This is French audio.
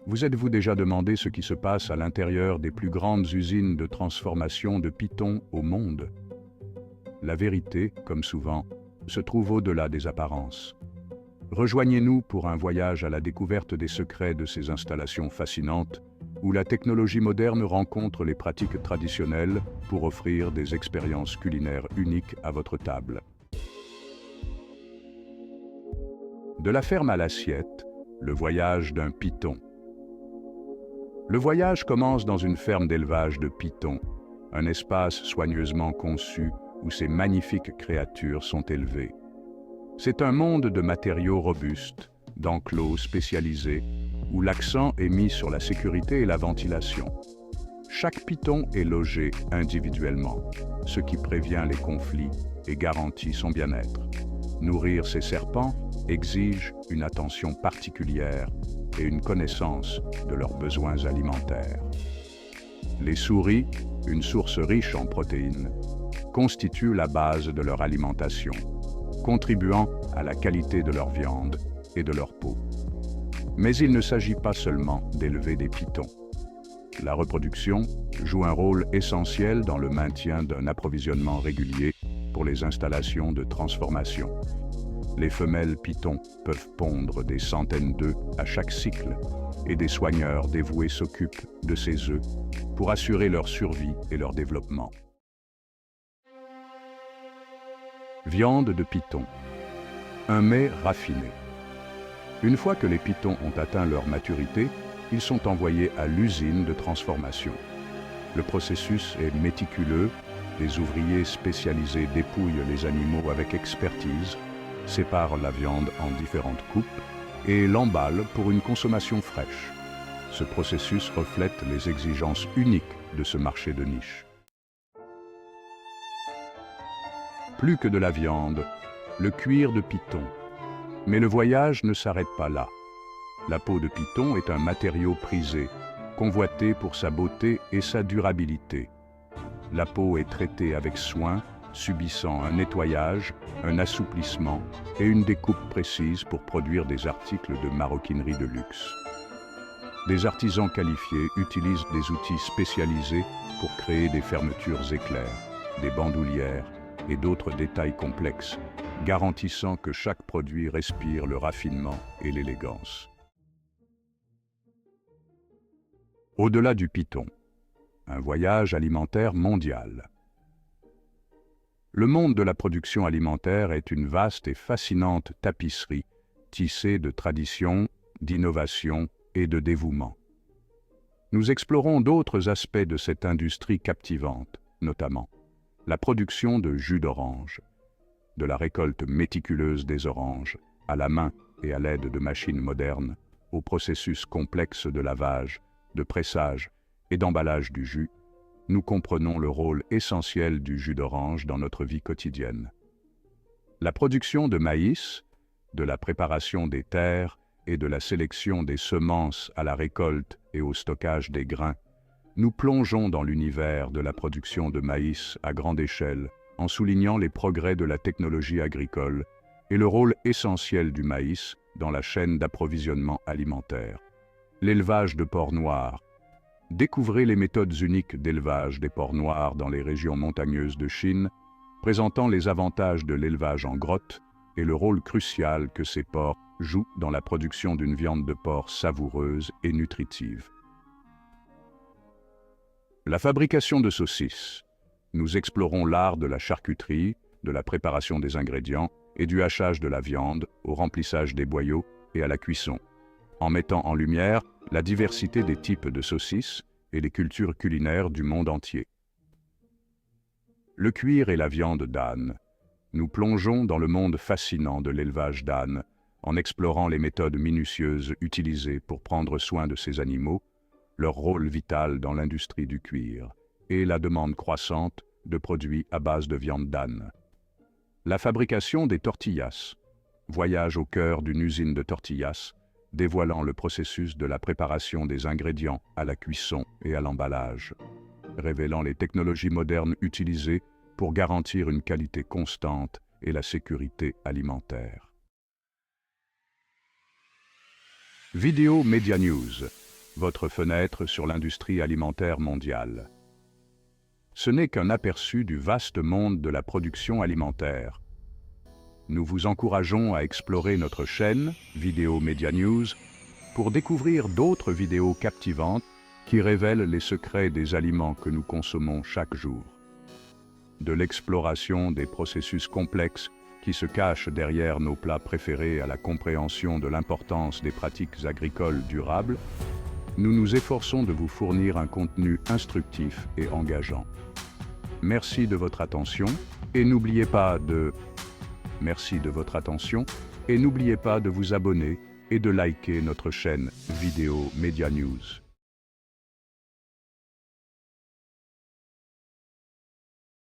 Vous êtes-vous déjà demandé ce qui se passe à l'intérieur des plus grandes usines de transformation de pitons au monde? La vérité, comme souvent, se trouve au-delà des apparences. Rejoignez-nous pour un voyage à la découverte des secrets de ces installations fascinantes, où la technologie moderne rencontre les pratiques traditionnelles pour offrir des expériences culinaires uniques à votre table. De la ferme à l'assiette, le voyage d'un python. Le voyage commence dans une ferme d'élevage de pitons, un espace soigneusement conçu où ces magnifiques créatures sont élevées. C'est un monde de matériaux robustes, d'enclos spécialisés, où l'accent est mis sur la sécurité et la ventilation. Chaque python est logé individuellement, ce qui prévient les conflits et garantit son bien-être. Nourrir ces serpents exige une attention particulière et une connaissance de leurs besoins alimentaires. Les souris, une source riche en protéines, constituent la base de leur alimentation, contribuant à la qualité de leur viande et de leur peau. Mais il ne s'agit pas seulement d'élever des pitons. La reproduction joue un rôle essentiel dans le maintien d'un approvisionnement régulier pour les installations de transformation. Les femelles pitons peuvent pondre des centaines d'œufs à chaque cycle et des soigneurs dévoués s'occupent de ces œufs pour assurer leur survie et leur développement. Viande de python. Un mets raffiné. Une fois que les pitons ont atteint leur maturité, ils sont envoyés à l'usine de transformation. Le processus est méticuleux, des ouvriers spécialisés dépouillent les animaux avec expertise, séparent la viande en différentes coupes et l'emballent pour une consommation fraîche. Ce processus reflète les exigences uniques de ce marché de niche. Plus que de la viande, le cuir de python. Mais le voyage ne s'arrête pas là. La peau de python est un matériau prisé, convoité pour sa beauté et sa durabilité. La peau est traitée avec soin, subissant un nettoyage, un assouplissement et une découpe précise pour produire des articles de maroquinerie de luxe. Des artisans qualifiés utilisent des outils spécialisés pour créer des fermetures éclairs, des bandoulières et d'autres détails complexes, garantissant que chaque produit respire le raffinement et l'élégance. Au-delà du python, un voyage alimentaire mondial. Le monde de la production alimentaire est une vaste et fascinante tapisserie, tissée de traditions, d'innovations et de dévouement. Nous explorons d'autres aspects de cette industrie captivante, notamment la production de jus d'orange, de la récolte méticuleuse des oranges, à la main et à l'aide de machines modernes, au processus complexe de lavage, de pressage et d'emballage du jus, nous comprenons le rôle essentiel du jus d'orange dans notre vie quotidienne. La production de maïs, de la préparation des terres et de la sélection des semences à la récolte et au stockage des grains, nous plongeons dans l'univers de la production de maïs à grande échelle en soulignant les progrès de la technologie agricole et le rôle essentiel du maïs dans la chaîne d'approvisionnement alimentaire. L'élevage de porcs noirs. Découvrez les méthodes uniques d'élevage des porcs noirs dans les régions montagneuses de Chine, présentant les avantages de l'élevage en grotte et le rôle crucial que ces porcs jouent dans la production d'une viande de porc savoureuse et nutritive. La fabrication de saucisses. Nous explorons l'art de la charcuterie, de la préparation des ingrédients et du hachage de la viande, au remplissage des boyaux et à la cuisson, en mettant en lumière la diversité des types de saucisses et les cultures culinaires du monde entier. Le cuir et la viande d'âne. Nous plongeons dans le monde fascinant de l'élevage d'ânes, en explorant les méthodes minutieuses utilisées pour prendre soin de ces animaux, leur rôle vital dans l'industrie du cuir, et la demande croissante de produits à base de viande d'âne. La fabrication des tortillas. Voyage au cœur d'une usine de tortillas, dévoilant le processus de la préparation des ingrédients à la cuisson et à l'emballage, révélant les technologies modernes utilisées pour garantir une qualité constante et la sécurité alimentaire. Vidéo Média News, votre fenêtre sur l'industrie alimentaire mondiale. Ce n'est qu'un aperçu du vaste monde de la production alimentaire. Nous vous encourageons à explorer notre chaîne, Vidéo Média News, pour découvrir d'autres vidéos captivantes qui révèlent les secrets des aliments que nous consommons chaque jour. De l'exploration des processus complexes qui se cachent derrière nos plats préférés à la compréhension de l'importance des pratiques agricoles durables, nous nous efforçons de vous fournir un contenu instructif et engageant. Merci de votre attention et n'oubliez pas de vous abonner et de liker notre chaîne Vidéo Média News.